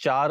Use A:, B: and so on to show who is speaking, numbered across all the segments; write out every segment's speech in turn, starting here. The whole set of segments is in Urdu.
A: 4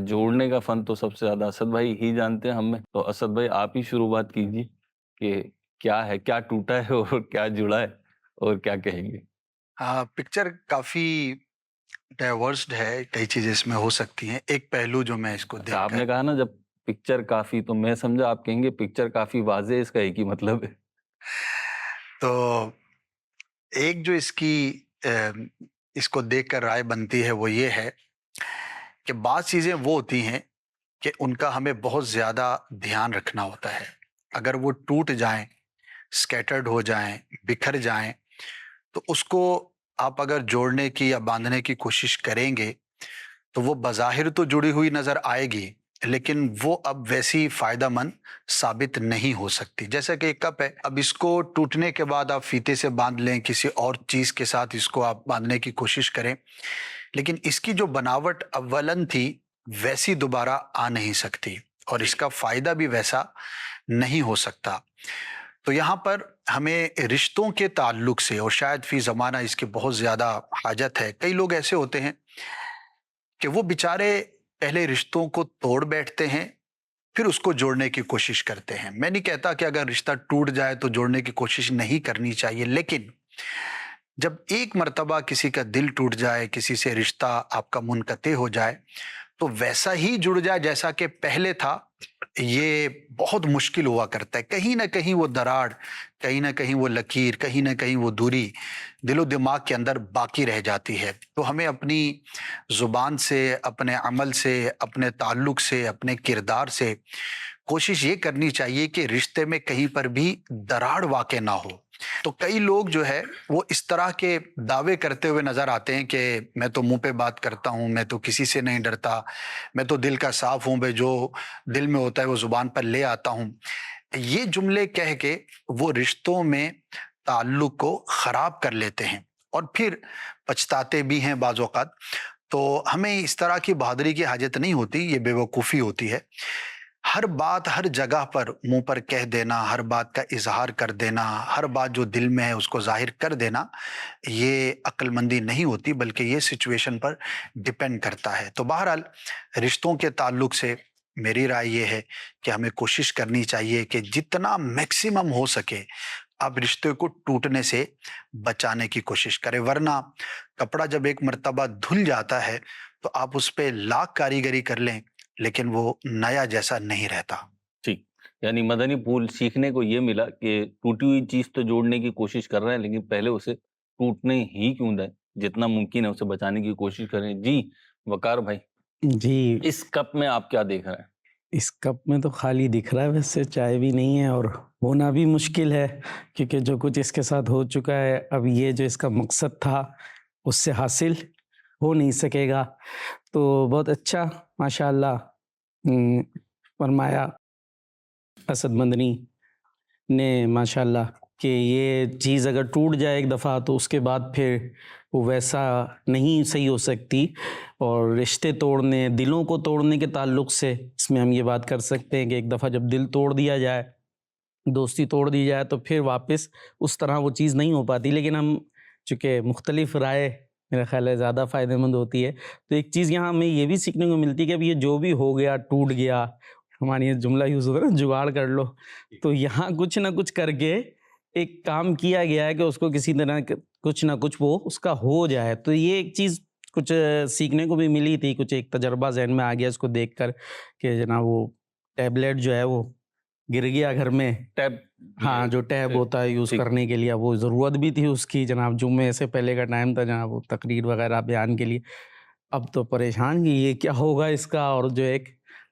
A: جوڑنے کا فن تو سب سے زیادہ اسد بھائی ہی جانتے ہیں ہم میں، تو اسد بھائی آپ ہی شروعات کیجیے کہ کیا ہے، کیا ٹوٹا ہے اور کیا جڑا ہے اور کیا کہیں گے؟
B: ہاں، پکچر کافی ڈائیورسڈ ہے، کئی چیزیں اس میں ہو سکتی ہیں. ایک پہلو جو میں اس کو
A: اچھا،
B: دیکھ
A: آپ
B: کر
A: نے کہا نا جب پکچر کافی، تو میں سمجھا آپ کہیں گے پکچر کافی واضح، اس کا ایک ہی مطلب ہے.
B: تو ایک جو اس کو دیکھ کر رائے بنتی ہے وہ یہ ہے کہ بعض چیزیں وہ ہوتی ہیں کہ ان کا ہمیں بہت زیادہ دھیان رکھنا ہوتا ہے. اگر وہ ٹوٹ جائیں، سکیٹرڈ ہو جائیں، بکھر جائیں، تو اس کو آپ اگر جوڑنے کی یا باندھنے کی کوشش کریں گے تو وہ بظاہر تو جڑی ہوئی نظر آئے گی، لیکن وہ اب ویسی فائدہ مند ثابت نہیں ہو سکتی. جیسا کہ ایک کپ ہے، اب اس کو ٹوٹنے کے بعد آپ فیتے سے باندھ لیں، کسی اور چیز کے ساتھ اس کو آپ باندھنے کی کوشش کریں، لیکن اس کی جو بناوٹ اولن تھی ویسی دوبارہ آ نہیں سکتی، اور اس کا فائدہ بھی ویسا نہیں ہو سکتا. تو یہاں پر ہمیں رشتوں کے تعلق سے، اور شاید فی زمانہ اس کی بہت زیادہ حاجت ہے، کئی لوگ ایسے ہوتے ہیں کہ وہ بیچارے پہلے رشتوں کو توڑ بیٹھتے ہیں، پھر اس کو جوڑنے کی کوشش کرتے ہیں. میں نہیں کہتا کہ اگر رشتہ ٹوٹ جائے تو جوڑنے کی کوشش نہیں کرنی چاہیے، لیکن جب ایک مرتبہ کسی کا دل ٹوٹ جائے، کسی سے رشتہ آپ کا منقطع ہو جائے، تو ویسا ہی جڑ جائے جیسا کہ پہلے تھا، یہ بہت مشکل ہوا کرتا ہے. کہیں نہ کہیں وہ دراڑ، کہیں نہ کہیں وہ لکیر، کہیں نہ کہیں وہ دوری دل و دماغ کے اندر باقی رہ جاتی ہے. تو ہمیں اپنی زبان سے، اپنے عمل سے، اپنے تعلق سے، اپنے کردار سے کوشش یہ کرنی چاہیے کہ رشتے میں کہیں پر بھی دراڑ واقع نہ ہو. تو کئی لوگ جو ہے وہ اس طرح کے دعوے کرتے ہوئے نظر آتے ہیں کہ میں تو منہ پہ بات کرتا ہوں، میں تو کسی سے نہیں ڈرتا، میں تو دل کا صاف ہوں، بھائی جو دل میں ہوتا ہے وہ زبان پر لے آتا ہوں. یہ جملے کہہ کے وہ رشتوں میں تعلق کو خراب کر لیتے ہیں، اور پھر پچھتاتے بھی ہیں بعض اوقات. تو ہمیں اس طرح کی بہادری کی حاجت نہیں ہوتی، یہ بے وقوفی ہوتی ہے. ہر بات ہر جگہ پر منہ پر کہہ دینا، ہر بات کا اظہار کر دینا، ہر بات جو دل میں ہے اس کو ظاہر کر دینا، یہ عقل مندی نہیں ہوتی، بلکہ یہ سچویشن پر ڈپینڈ کرتا ہے. تو بہرحال رشتوں کے تعلق سے میری رائے یہ ہے کہ ہمیں کوشش کرنی چاہیے کہ جتنا میکسیمم ہو سکے آپ رشتے کو ٹوٹنے سے بچانے کی کوشش کریں. ورنہ کپڑا جب ایک مرتبہ دھل جاتا ہے تو آپ اس پہ لاکھ کاریگری کر لیں، لیکن وہ نیا جیسا نہیں رہتا.
A: ٹھیک، یعنی مدنی پھول سیکھنے کو یہ ملا کہ ٹوٹی ہوئی چیز تو جوڑنے کی کوشش کر رہے ہیں، لیکن پہلے اسے ٹوٹنے ہی کیوں دیں، جتنا ممکن ہے اسے بچانے کی کوشش کریں. جی وقار بھائی،
C: جی،
A: اس کپ میں آپ کیا دیکھ رہے ہیں؟
C: اس کپ میں تو خالی دکھ رہا ہے، ویسے چائے بھی نہیں ہے اور ہونا بھی مشکل ہے، کیونکہ جو کچھ اس کے ساتھ ہو چکا ہے، اب یہ جو اس کا مقصد تھا اس سے حاصل ہو نہیں سکے گا. تو بہت اچھا ماشاءاللہ فرمایا اسد مدنی نے ماشاءاللہ کہ یہ چیز اگر ٹوٹ جائے ایک دفعہ تو اس کے بعد پھر وہ ویسا نہیں صحیح ہو سکتی. اور رشتے توڑنے، دلوں کو توڑنے کے تعلق سے اس میں ہم یہ بات کر سکتے ہیں کہ ایک دفعہ جب دل توڑ دیا جائے، دوستی توڑ دی جائے، تو پھر واپس اس طرح وہ چیز نہیں ہو پاتی. لیکن ہم چونکہ مختلف رائے میرا خیال ہے زیادہ فائدہ مند ہوتی ہے، تو ایک چیز یہاں ہمیں یہ بھی سیکھنے کو ملتی ہے کہ اب یہ جو بھی ہو گیا، ٹوٹ گیا، ہماری یہ جملہ یوز ہوتا ہے نا، جگاڑ کر لو. تو یہاں کچھ نہ کچھ کر کے ایک کام کیا گیا ہے کہ اس کو کسی طرح کچھ نہ کچھ وہ اس کا ہو جائے. تو یہ ایک چیز کچھ سیکھنے کو بھی ملی تھی، کچھ ایک تجربہ ذہن میں آ گیا اس کو دیکھ کر کہ جناب وہ ٹیبلیٹ جو ہے وہ گر گیا گھر میں،
A: ٹیب،
C: ہاں جو ٹیب ہوتا ہے یوز کرنے کے لیے، وہ ضرورت بھی تھی اس کی جناب. جمعے سے پہلے کا ٹائم تھا جناب، وہ تقریر وغیرہ بیان کے لیے. اب تو پریشان کہ یہ کیا ہوگا اس کا، اور جو ایک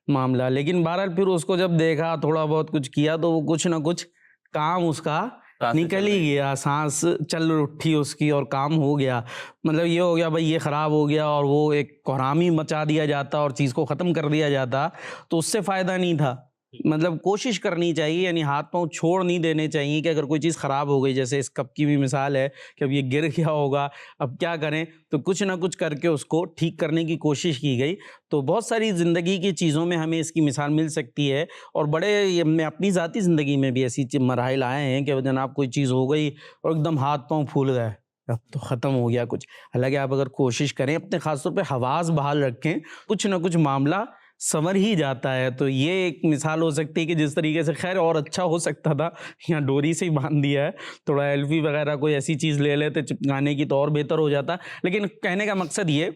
C: معاملہ. لیکن بہرحال پھر اس کو جب دیکھا، تھوڑا بہت کچھ کیا، تو وہ کچھ نہ کچھ کام اس کا نکل ہی گیا، سانس چل اٹھی اس کی اور کام ہو گیا. مطلب یہ ہو گیا بھائی یہ خراب ہو گیا اور وہ ایک کوہرام ہی مچا دیا جاتا اور چیز کو ختم کر دیا جاتا تو اس سے فائدہ نہیں تھا. مطلب کوشش کرنی چاہیے، یعنی ہاتھ پاؤں چھوڑ نہیں دینے چاہیے کہ اگر کوئی چیز خراب ہو گئی، جیسے اس کپ کی بھی مثال ہے کہ اب یہ گر گیا ہوگا، اب کیا کریں، تو کچھ نہ کچھ کر کے اس کو ٹھیک کرنے کی کوشش کی گئی. تو بہت ساری زندگی کی چیزوں میں ہمیں اس کی مثال مل سکتی ہے، اور بڑے میں اپنی ذاتی زندگی میں بھی ایسی مراحل آئے ہیں کہ جناب کوئی چیز ہو گئی اور ایک دم ہاتھ پاؤں پھول گئے، اب تو ختم ہو گیا کچھ. حالانکہ آپ اگر کوشش کریں اپنے خاص طور پہ حواس بحال رکھیں, کچھ نہ کچھ معاملہ سنور ہی جاتا ہے. تو یہ ایک مثال ہو سکتی ہے کہ جس طریقے سے خیر اور اچھا ہو سکتا تھا, یہاں ڈوری سے ہی باندھ دیا ہے, تھوڑا ایلفی وغیرہ کوئی ایسی چیز لے لیتے چپکانے کی تو اور بہتر ہو جاتا. لیکن کہنے کا مقصد یہ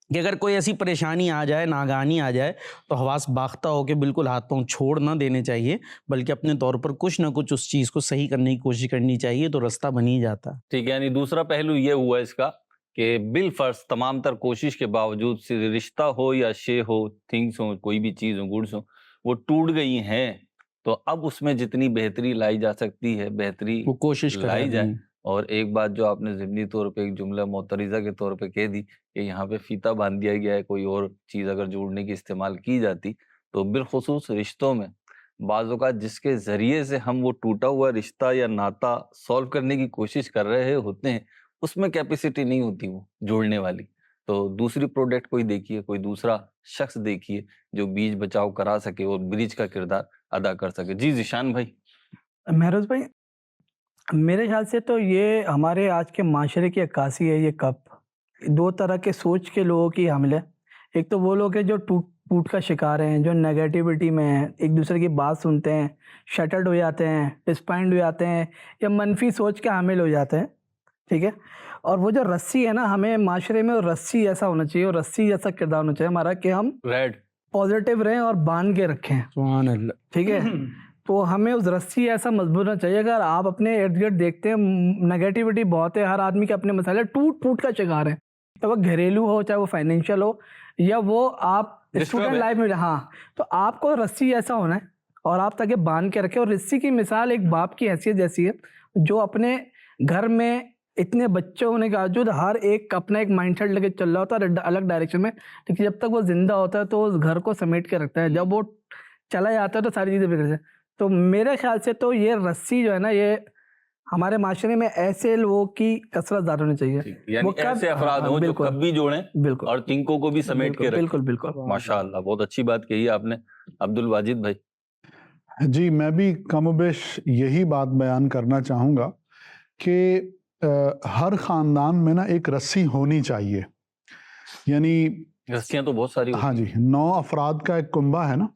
C: کہ اگر کوئی ایسی پریشانی آ جائے, ناگہانی آ جائے, تو حواس باختہ ہو کے بالکل ہاتھ پاؤں چھوڑ نہ دینے چاہیے, بلکہ اپنے طور پر کچھ نہ کچھ اس چیز کو صحیح کرنے کی کوشش کرنی چاہیے, تو رستہ بن ہی جاتا.
A: ٹھیک ہے, یعنی دوسرا پہلو یہ ہوا اس کا کہ بالفرض تمام تر کوشش کے باوجود صرف رشتہ ہو یا شے ہو, تھنگس ہوں, کوئی بھی چیز ہو, گڈس ہوں, وہ ٹوٹ گئی ہیں, تو اب اس میں جتنی بہتری لائی جا سکتی ہے بہتری
C: وہ کوشش
A: لائی جائے.
C: کریں.
A: اور ایک بات جو آپ نے ضمنی طور پہ ایک جملہ معترضہ کے طور پہ کہہ دی کہ یہاں پہ فیتہ باندھ دیا گیا ہے, کوئی اور چیز اگر جوڑنے کی استعمال کی جاتی, تو بالخصوص رشتوں میں بعض اوقات جس کے ذریعے سے ہم وہ ٹوٹا ہوا رشتہ یا ناتا سولو کرنے کی کوشش کر رہے ہوتے ہیں, اس میں کیپیسٹی نہیں ہوتی وہ جوڑنے والی. تو دوسری پروڈکٹ کوئی دیکھیے, کوئی دوسرا شخص دیکھیے جو بیچ بچاؤ کرا سکے اور برج کا کردار ادا کر سکے. جی ذیشان بھائی.
D: مہروز بھائی, میرے خیال سے تو یہ ہمارے آج کے معاشرے کی عکاسی ہے. یہ کپ دو طرح کے سوچ کے لوگوں کی حامل ہے. ایک تو وہ لوگ ہیں جو ٹوٹ کا شکار ہیں, جو نیگیٹیوٹی میں ہیں, ایک دوسرے کی بات سنتے ہیں, شٹرڈ ہو جاتے ہیں, ڈسپائنڈ ہو جاتے ہیں, یا منفی سوچ کے حامل ہو جاتے ہیں. ٹھیک ہے, اور وہ جو رسی ہے نا, ہمیں معاشرے میں رسی ایسا ہونا چاہیے, اور رسی جیسا کردار ہونا چاہیے ہمارا کہ ہم
A: ریڈ
D: پازیٹیو رہیں اور باندھ کے رکھیں.
C: سبحان اللہ.
D: ٹھیک ہے, تو ہمیں اس رسی ایسا مضبوط ہونا چاہیے. اگر آپ اپنے ارد گرد دیکھتے ہیں نگیٹیوٹی بہت ہے, ہر آدمی کے اپنے مسائل ٹوٹ کا شکار ہے, چاہے وہ گھریلو ہو, چاہے وہ فائنینشیل ہو, یا وہ آپ اسٹوڈنٹ لائف میں. ہاں, تو آپ کو رسی ایسا ہونا ہے اور آپ تاکہ باندھ کے رکھیں. اور رسی کی مثال ایک باپ کی حیثیت جیسی ہے, جو اپنے گھر میں اتنے بچے ہونے کے باوجود ہر ایک اپنا ایک مائنڈ سیٹ لے کے چل رہا ہوتا ہے الگ ڈائریکشن میں, لیکن جب تک وہ زندہ ہوتا ہے تو اس گھر کو سمیٹ کے رکھتا ہے. جب وہ چلا جاتا ہے تو ساری چیزیں بگڑ جائیں. تو میرے خیال سے تو یہ رسی جو ہے نا, یہ ہمارے معاشرے میں ایسے لوگوں کی کثرت زیادہ ہونی چاہیے,
A: یعنی ایسے افراد ہوں جو کب بھی جوڑیں
D: بالکل,
A: اور تنکوں کو بھی سمیٹ کے رکھیں.
D: بالکل بالکل.
A: ماشاء اللہ, بہت اچھی بات کہی آپ نے. عبد الواجد بھائی.
E: جی, میں بھی کم و بیش یہی بات بیان کرنا چاہوں گا کہ ہر خاندان میں نا ایک رسی ہونی چاہیے. یعنی
A: رسیاں تو بہت ساری
E: ہاں جی, 9 افراد کا ایک کنبہ ہے نا,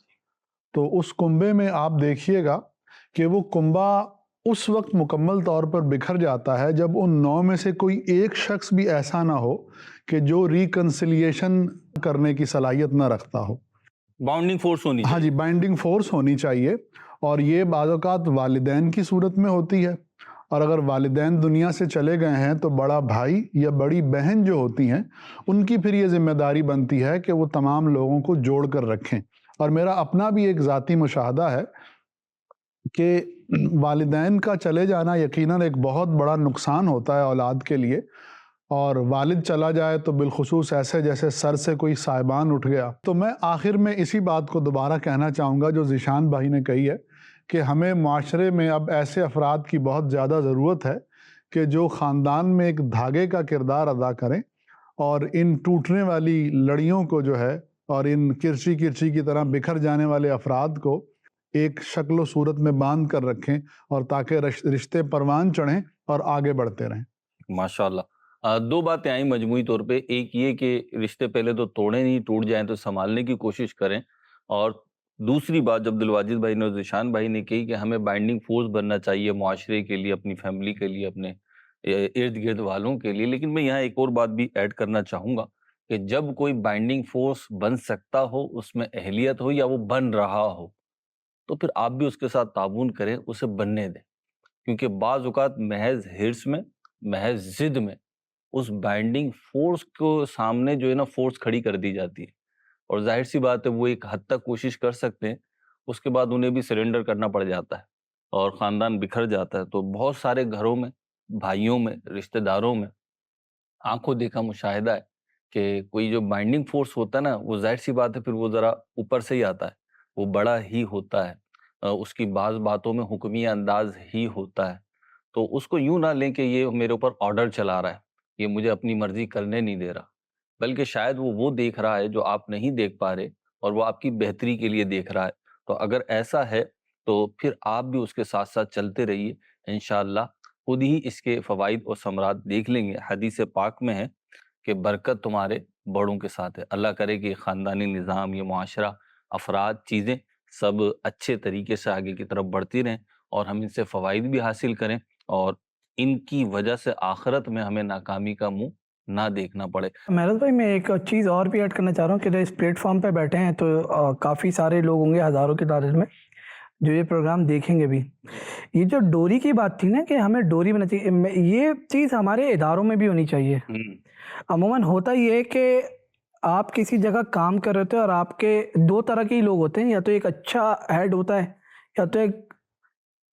E: تو اس کنبے میں آپ دیکھیے گا کہ وہ کنبہ اس وقت مکمل طور پر بکھر جاتا ہے جب ان 9 میں سے کوئی ایک شخص بھی ایسا نہ ہو کہ جو ریکنسیلیشن کرنے کی صلاحیت نہ رکھتا ہو.
A: باؤنڈنگ فورس ہونی
E: ہاں جی, بائنڈنگ فورس ہونی چاہیے. اور یہ بعض اوقات والدین کی صورت میں ہوتی ہے, اور اگر والدین دنیا سے چلے گئے ہیں تو بڑا بھائی یا بڑی بہن جو ہوتی ہیں ان کی پھر یہ ذمہ داری بنتی ہے کہ وہ تمام لوگوں کو جوڑ کر رکھیں. اور میرا اپنا بھی ایک ذاتی مشاہدہ ہے کہ والدین کا چلے جانا یقیناً ایک بہت بڑا نقصان ہوتا ہے اولاد کے لیے, اور والد چلا جائے تو بالخصوص ایسے جیسے سر سے کوئی سائبان اٹھ گیا. تو میں آخر میں اسی بات کو دوبارہ کہنا چاہوں گا جو ذیشان بھائی نے کہی ہے کہ ہمیں معاشرے میں اب ایسے افراد کی بہت زیادہ ضرورت ہے کہ جو خاندان میں ایک دھاگے کا کردار ادا کریں, اور ان ٹوٹنے والی لڑیوں کو جو ہے اور ان کرچی کی طرح بکھر جانے والے افراد کو ایک شکل و صورت میں باندھ کر رکھیں, اور تاکہ رشتے پروان چڑھیں اور آگے بڑھتے رہیں.
A: ماشاءاللہ. 2 باتیں آئیں مجموعی طور پہ. ایک یہ کہ رشتے پہلے تو توڑے نہیں, ٹوٹ جائیں تو سنبھالنے کی کوشش کریں. اور دوسری بات جو عبد الواجد بھائی نے اور ذیشان بھائی نے کہی کہ ہمیں بائنڈنگ فورس بننا چاہیے معاشرے کے لیے, اپنی فیملی کے لیے, اپنے ارد گرد والوں کے لیے. لیکن میں یہاں ایک اور بات بھی ایڈ کرنا چاہوں گا کہ جب کوئی بائنڈنگ فورس بن سکتا ہو, اس میں اہلیت ہو یا وہ بن رہا ہو, تو پھر آپ بھی اس کے ساتھ تعاون کریں, اسے بننے دیں. کیونکہ بعض اوقات محض ہرس میں, محض ضد میں اس بائنڈنگ فورس کو سامنے جو ہے نا فورس کھڑی کر دی جاتی ہے, اور ظاہر سی بات ہے وہ ایک حد تک کوشش کر سکتے ہیں, اس کے بعد انہیں بھی سرنڈر کرنا پڑ جاتا ہے اور خاندان بکھر جاتا ہے. تو بہت سارے گھروں میں, بھائیوں میں, رشتہ داروں میں آنکھوں دیکھا مشاہدہ ہے کہ کوئی جو بائنڈنگ فورس ہوتا ہے نا, وہ ظاہر سی بات ہے پھر وہ ذرا اوپر سے ہی آتا ہے, وہ بڑا ہی ہوتا ہے, اس کی بعض باتوں میں حکمی انداز ہی ہوتا ہے. تو اس کو یوں نہ لیں کہ یہ میرے اوپر آرڈر چلا رہا ہے, یہ مجھے اپنی مرضی کرنے نہیں دے رہا, بلکہ شاید وہ دیکھ رہا ہے جو آپ نہیں دیکھ پا رہے, اور وہ آپ کی بہتری کے لیے دیکھ رہا ہے. تو اگر ایسا ہے تو پھر آپ بھی اس کے ساتھ ساتھ چلتے رہیے, انشاءاللہ خود ہی اس کے فوائد اور ثمرات دیکھ لیں گے۔ حدیث پاک میں ہے کہ برکت تمہارے بڑوں کے ساتھ ہے۔ اللہ کرے کہ خاندانی نظام، یہ معاشرہ، افراد، چیزیں سب اچھے طریقے سے آگے کی طرف بڑھتی رہیں اور ہم ان سے فوائد بھی حاصل کریں اور ان کی وجہ سے آخرت میں ہمیں ناکامی کا منہ نہ دیکھنا پڑے۔
D: محرز بھائی میں ایک چیز اور بھی ایڈ کرنا چاہ رہا ہوں کہ جو اس پلیٹ فارم پہ بیٹھے ہیں تو کافی سارے لوگ ہوں گے ہزاروں کی تعداد میں جو یہ پروگرام دیکھیں گے بھی۔ یہ جو ڈوری کی بات تھی نا کہ ہمیں ڈوری بنا چاہیے، یہ چیز ہمارے اداروں میں بھی ہونی چاہیے۔ عموماً ہوتا یہ ہے کہ آپ کسی جگہ کام کر رہے ہوتے ہیں اور آپ کے دو طرح کے ہی لوگ ہوتے ہیں، یا تو ایک اچھا ہیڈ ہوتا ہے یا تو ایک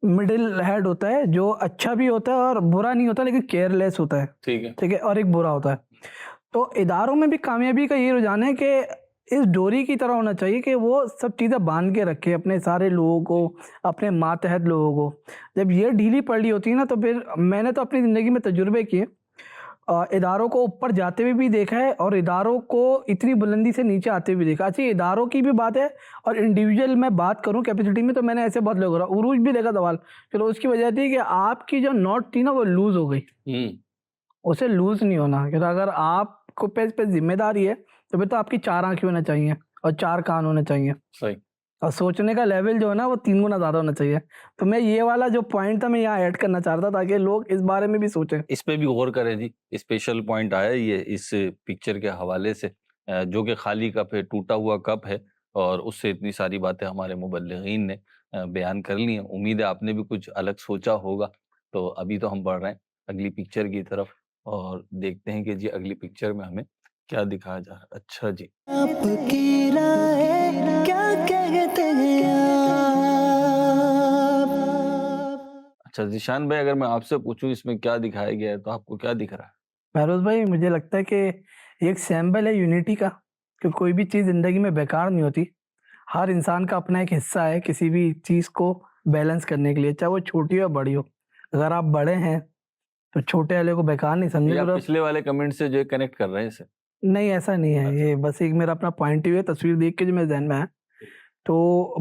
D: مڈل ہیڈ ہوتا ہے جو اچھا بھی ہوتا ہے اور برا نہیں ہوتا لیکن کیئر لیس ہوتا ہے، ٹھیک ہے، اور ایک برا ہوتا ہے۔ تو اداروں میں بھی کامیابی کا یہ رجحان ہے کہ اس ڈوری کی طرح ہونا چاہیے کہ وہ سب چیزیں باندھ کے رکھے اپنے سارے لوگوں کو، اپنے ماتحت لوگوں کو۔ جب یہ ڈھیلی پڑی ہوتی ہے نا تو پھر میں نے تو اپنی زندگی میں تجربے کیے، اداروں کو اوپر جاتے ہوئے بھی دیکھا ہے اور اداروں کو اتنی بلندی سے نیچے آتے ہوئے بھی دیکھا۔ اچھا اداروں کی بھی بات ہے اور انڈیویجول میں بات کروں کیپیسٹی میں تو میں نے ایسے بہت لوگ عروج بھی دیکھا سوال، چلو اس کی وجہ تھی کہ آپ کی جو نوٹ تھی نا وہ لوز ہو گئی، اسے لوز نہیں ہونا، کہ اگر آپ کو پہ ذمہ داری ہے تو پھر تو آپ کی 4 آنکھیں ہونا چاہیے اور 4 کان ہونے چاہیے،
A: صحیح،
D: اور سوچنے کا لیول جو ہے نا وہ 3 گنا زیادہ ہونا چاہیے۔ تو میں یہ والا جو پوائنٹ تھا میں یہاں ایڈ کرنا چاہ رہا تھا تاکہ لوگ اس بارے میں بھی سوچیں۔
A: اس پہ بھی غور کریں جی، اسپیشل پوائنٹ آیا یہ اس پکچر کے حوالے سے، جو کہ خالی کپ ہے، ٹوٹا ہوا کپ ہے، اور اس سے اتنی ساری باتیں ہمارے مبلغین نے بیان کر لی ہیں۔ امید ہے آپ نے بھی کچھ الگ سوچا ہوگا۔ تو ابھی تو ہم بڑھ رہے ہیں اگلی پکچر کی طرف اور دیکھتے ہیں کہ جی اگلی پکچر میں ہمیں کیا دکھایا جا رہا ہے۔ اچھا جی،
F: آپ کی رائے کیا کہتے ہیں آپ؟
A: اچھا ذیشان بھائی، اگر میں آپ سے پوچھوں اس میں کیا دکھایا گیا ہے تو آپ کو کیا دکھ رہا ہے؟
D: فیروز بھائی مجھے لگتا ہے کہ یہ ایک سیمبل ہے یونٹی کا، کہ کوئی بھی چیز زندگی میں بیکار نہیں ہوتی، ہر انسان کا اپنا ایک حصہ ہے کسی بھی چیز کو بیلنس کرنے کے لیے، چاہے وہ چھوٹی ہو بڑی ہو۔ اگر آپ بڑے ہیں تو چھوٹے والے کو بیکار نہیں سمجھے
A: یا
D: ضرورت
A: پچھلے والے کمنٹ سے جو کنیکٹ کر رہے ہیں اسے؟
D: نہیں، ایسا نہیں ہے، یہ بس ایک میرا اپنا پوائنٹ ہی ہے، تصویر دیکھ کے جو میرے ذہن میں ہے۔ تو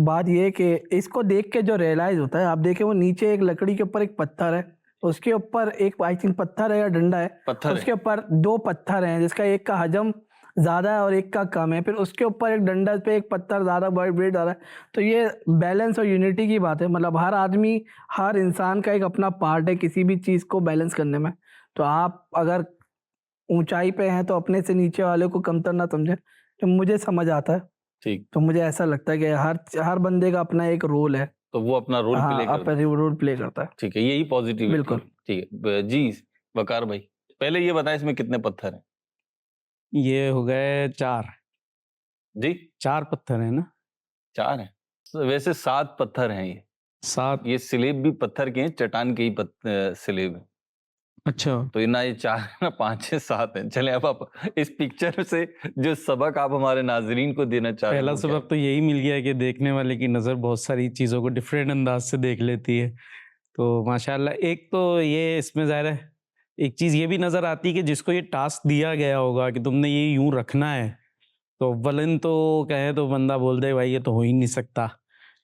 D: بات یہ ہے کہ اس کو دیکھ کے جو ریئلائز ہوتا ہے، آپ دیکھیں وہ نیچے ایک لکڑی کے اوپر ایک پتھر ہے، اس کے اوپر ایک آئی تھنک پتھر ہے یا ڈنڈا ہے، اس کے اوپر 2 پتھر ہیں جس کا ایک کا حجم زیادہ ہے اور ایک کا کم ہے، پھر اس کے اوپر ایک ڈنڈا پہ ایک پتھر زیادہ ویٹ زیادہ ہے۔ تو یہ بیلنس اور یونٹی کی بات ہے، مطلب ہر آدمی، ہر انسان کا ایک اپنا پارٹ ہے کسی بھی چیز کو بیلنس کرنے میں۔ تو آپ اگر اونچائی پہ ہیں تو اپنے سے نیچے والے کو کمتر نہ سمجھیں، تو مجھے سمجھ آتا ہے،
A: ٹھیک،
D: تو مجھے ایسا لگتا ہے کہ ہر بندے کا اپنا ایک رول ہے،
A: تو وہ اپنا رول پلے کرتا ہے۔
D: رول پلے کرتا ہے۔
A: ٹھیک ہے، یہی پازیٹیو
D: بالکل
A: ٹھیک ہے جی۔ وقار بھائی پہلے یہ بتائیں اس میں کتنے پتھر ہیں؟
C: یہ ہو گئے 4
A: جی
C: 4 پتھر ہیں نا؟
A: 4 ہیں، ویسے 7 پتھر ہیں۔ یہ
C: 7؟
A: یہ سلیب بھی پتھر کے ہیں، چٹان کے ہی سلیب ہیں۔
C: اچھا،
A: تو نہ یہ 4 نہ 5 ہے، 7 ہیں۔ چلیں اب آپ اس پکچر سے جو سبق آپ ہمارے ناظرین کو دینا چاہ رہے ہیں،
C: پہلا
A: وہ کیا
C: سبق تو یہی مل گیا کہ دیکھنے والے کی نظر بہت ساری چیزوں کو ڈفرینٹ انداز سے دیکھ لیتی ہے۔ تو ماشاءاللہ ایک تو یہ اس میں ظاہر ہے ایک چیز یہ بھی نظر آتی ہے کہ جس کو یہ ٹاسک دیا گیا ہوگا کہ تم نے یہ یوں رکھنا ہے، تو اولن تو کہیں تو بندہ بول دے بھائی یہ تو ہو ہی نہیں سکتا،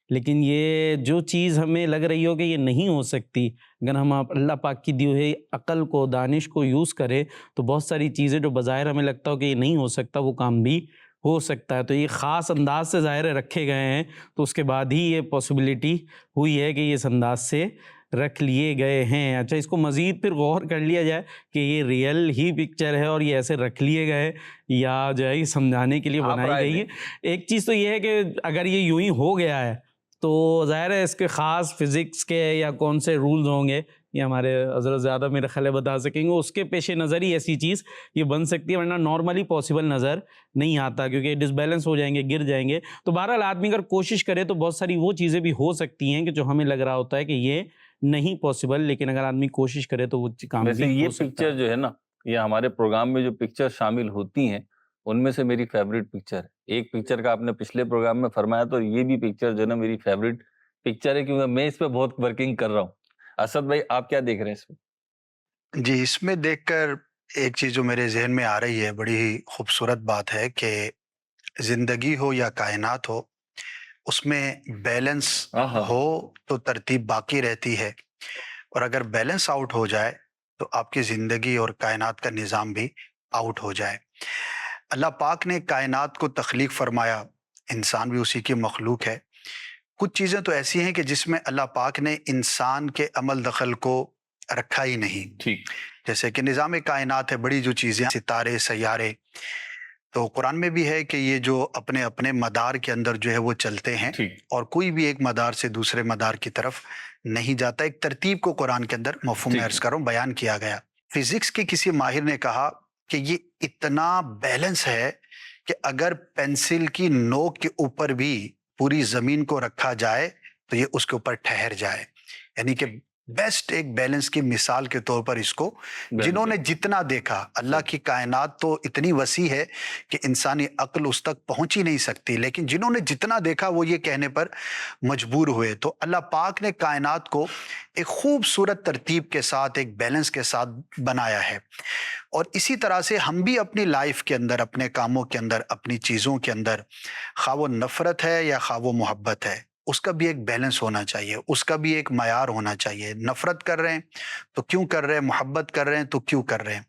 C: لیکن یہ جو چیز ہمیں لگ رہی ہو کہ یہ نہیں ہو سکتی، اگر ہم اللہ پاک کی دی ہوئی عقل کو، دانش کو یوز کرے تو بہت ساری چیزیں جو بظاہر ہمیں لگتا ہو کہ یہ نہیں ہو سکتا وہ کام بھی ہو سکتا ہے۔ تو یہ خاص انداز سے ظاہر رکھے گئے ہیں، تو اس کے بعد ہی یہ پاسبلٹی ہوئی ہے کہ یہ اس انداز سے رکھ لیے گئے ہیں۔ اچھا اس کو مزید پھر غور کر لیا جائے کہ یہ ریئل ہی پکچر ہے اور یہ ایسے رکھ لیے گئے یا جو ہے یہ سمجھانے کے لیے بنائی گئی ہے۔ ایک چیز تو یہ ہے کہ اگر یہ یوں ہی ہو گیا ہے تو ظاہر ہے اس کے خاص فزکس کے یا کون سے رولز ہوں گے، یہ ہمارے حضرت زیادہ میرے خیال بتا سکیں گے، اس کے پیش نظر ہی ایسی چیز یہ بن سکتی ہے، ورنہ نارملی پاسبل نظر نہیں آتا کیونکہ ڈس بیلنس ہو جائیں گے، گر جائیں گے۔ تو بہرحال آدمی اگر کوشش کرے تو بہت ساری وہ چیزیں بھی ہو سکتی ہیں کہ جو ہمیں لگ رہا ہوتا ہے کہ یہ نہیں پاسبل، لیکن اگر آدمی کوشش کرے تو وہ کام
A: ویسے
C: بھی
A: یہ
C: ہو سکتا ہے۔
A: پکچر جو ہے نا، یہ ہمارے پروگرام میں جو پکچر شامل ہوتی ہیں ان میں سے میری فیوریٹ پکچر ہے۔ ایک پکچر کا آپ نے پچھلے پروگرام میں فرمایا، تو یہ بھی پکچر جو ہے نا میری فیوریٹ پکچر ہے، کیونکہ میں اس پہ بہت ورکنگ کر رہا ہوں۔ اسد بھائی آپ کیا دیکھ رہے ہیں اس میں؟
B: جی اس میں دیکھ کر ایک چیز جو میرے ذہن میں آ رہی ہے، بڑی ہی خوبصورت بات ہے کہ زندگی ہو یا کائنات ہو، اس میں بیلنس ہو تو ترتیب باقی رہتی ہے، اور اگر بیلنس آؤٹ ہو جائے تو آپ کی زندگی اور کائنات کا نظام بھی آؤٹ ہو جائے۔ اللہ پاک نے کائنات کو تخلیق فرمایا، انسان بھی اسی کی مخلوق ہے۔ کچھ چیزیں تو ایسی ہیں کہ جس میں اللہ پاک نے انسان کے عمل دخل کو رکھا ہی نہیں،
A: ٹھیک،
B: جیسے کہ نظام کائنات ہے، بڑی جو چیزیں ستارے سیارے، تو قرآن میں بھی ہے کہ یہ جو اپنے اپنے مدار کے اندر جو ہے وہ چلتے ہیں
A: ٹھیک،
B: اور کوئی بھی ایک مدار سے دوسرے مدار کی طرف نہیں جاتا۔ ایک ترتیب کو قرآن کے اندر مفہوم
A: ٹھیک
B: عرض کروں بیان کیا گیا۔ فزکس کے کسی ماہر نے کہا کہ یہ اتنا بیلنس ہے کہ اگر پینسل کی نوک کے اوپر بھی پوری زمین کو رکھا جائے تو یہ اس کے اوپر ٹھہر جائے، یعنی کہ بیسٹ ایک بیلنس کی مثال کے طور پر اس کو جنہوں نے جتنا دیکھا، اللہ کی کائنات تو اتنی وسیع ہے کہ انسانی عقل اس تک پہنچ ہی نہیں سکتی، لیکن جنہوں نے جتنا دیکھا وہ یہ کہنے پر مجبور ہوئے۔ تو اللہ پاک نے کائنات کو ایک خوبصورت ترتیب کے ساتھ، ایک بیلنس کے ساتھ بنایا ہے، اور اسی طرح سے ہم بھی اپنی لائف کے اندر، اپنے کاموں کے اندر، اپنی چیزوں کے اندر، خواہ وہ نفرت ہے یا خواہ وہ محبت ہے، اس کا بھی ایک بیلنس ہونا چاہیے، اس کا بھی ایک معیار ہونا چاہیے۔ نفرت کر رہے ہیں تو کیوں کر رہے ہیں، محبت کر رہے ہیں تو کیوں کر رہے ہیں،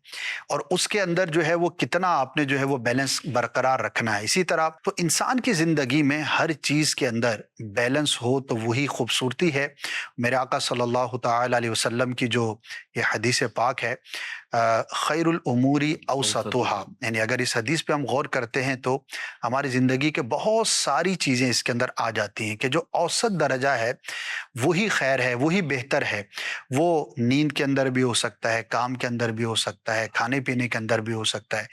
B: اور اس کے اندر جو ہے وہ کتنا آپ نے جو ہے وہ بیلنس برقرار رکھنا ہے۔ اسی طرح تو انسان کی زندگی میں ہر چیز کے اندر بیلنس ہو تو وہی خوبصورتی ہے۔ میرے آقا صلی اللہ تعالی علیہ وسلم کی جو یہ حدیث پاک ہے، خیر الاموری اوسطھا، یعنی اگر اس حدیث پہ ہم غور کرتے ہیں تو ہماری زندگی کے بہت ساری چیزیں اس کے اندر آ جاتی ہیں کہ جو اوسط درجہ ہے وہی خیر ہے، وہی بہتر ہے۔ وہ نیند کے اندر بھی ہو سکتا ہے، کام کے اندر بھی ہو سکتا ہے، کھانے پینے کے اندر بھی ہو سکتا ہے،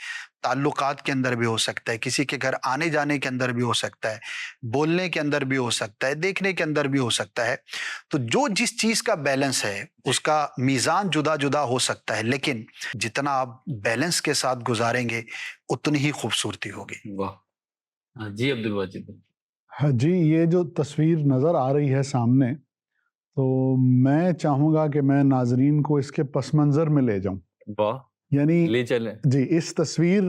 B: تعلقات کے اندر بھی ہو سکتا ہے، کسی کے گھر آنے جانے کے اندر بھی ہو سکتا ہے، بولنے کے اندر بھی ہو سکتا ہے، دیکھنے کے اندر بھی ہو سکتا ہے۔ تو جو جس چیز کا بیلنس ہے اس کا میزان جدا جدا ہو سکتا ہے، لیکن جتنا آپ بیلنس کے ساتھ گزاریں گے اتنی ہی خوبصورتی ہوگی۔
A: واہ، جی عبد الواجد۔
E: ہاں جی، یہ جو تصویر نظر آ رہی ہے سامنے، تو میں چاہوں گا کہ میں ناظرین کو اس کے پس منظر میں لے جاؤں،
A: واہ،
E: یعنی
A: لے چلیں۔
E: جی اس تصویر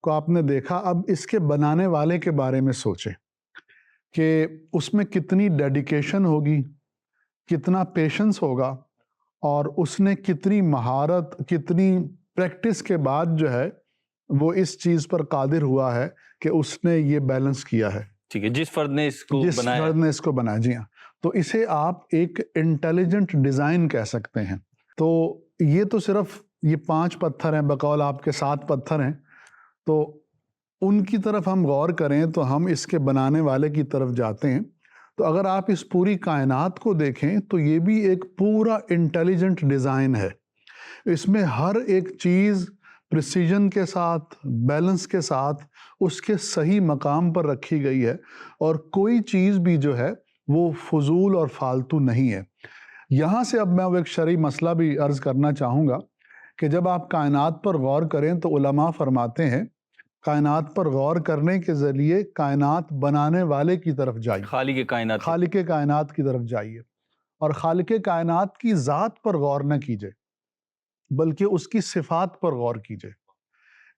E: کو آپ نے دیکھا، اب اس کے بنانے والے کے بارے میں سوچیں کہ اس میں کتنی ڈیڈیکیشن ہوگی، کتنا پیشنس ہوگا، اور اس نے کتنی مہارت، کتنی پریکٹس کے بعد جو ہے وہ اس چیز پر قادر ہوا ہے کہ اس نے یہ بیلنس کیا ہے،
A: ٹھیک ہے، جس فرد نے اس کو
E: جس
A: بنایا۔
E: فرد نے اس کو بنایا۔ جی ہاں، تو اسے آپ ایک انٹیلیجنٹ ڈیزائن کہہ سکتے ہیں۔ تو یہ تو صرف یہ 5 پتھر ہیں، بقول آپ کے 7 پتھر ہیں، تو ان کی طرف ہم غور کریں تو ہم اس کے بنانے والے کی طرف جاتے ہیں۔ تو اگر آپ اس پوری کائنات کو دیکھیں تو یہ بھی ایک پورا انٹیلیجنٹ ڈیزائن ہے، اس میں ہر ایک چیز پریسیجن کے ساتھ، بیلنس کے ساتھ اس کے صحیح مقام پر رکھی گئی ہے، اور کوئی چیز بھی جو ہے وہ فضول اور فالتو نہیں ہے۔ یہاں سے اب میں وہ ایک شرعی مسئلہ بھی عرض کرنا چاہوں گا کہ جب آپ کائنات پر غور کریں تو علماء فرماتے ہیں کائنات پر غور کرنے کے ذریعے کائنات بنانے والے کی طرف جائیے،
A: خالق کائنات۔
E: خالق کائنات کی طرف جائیے، اور خالق کائنات کی ذات پر غور نہ کیجئے بلکہ اس کی صفات پر غور کیجئے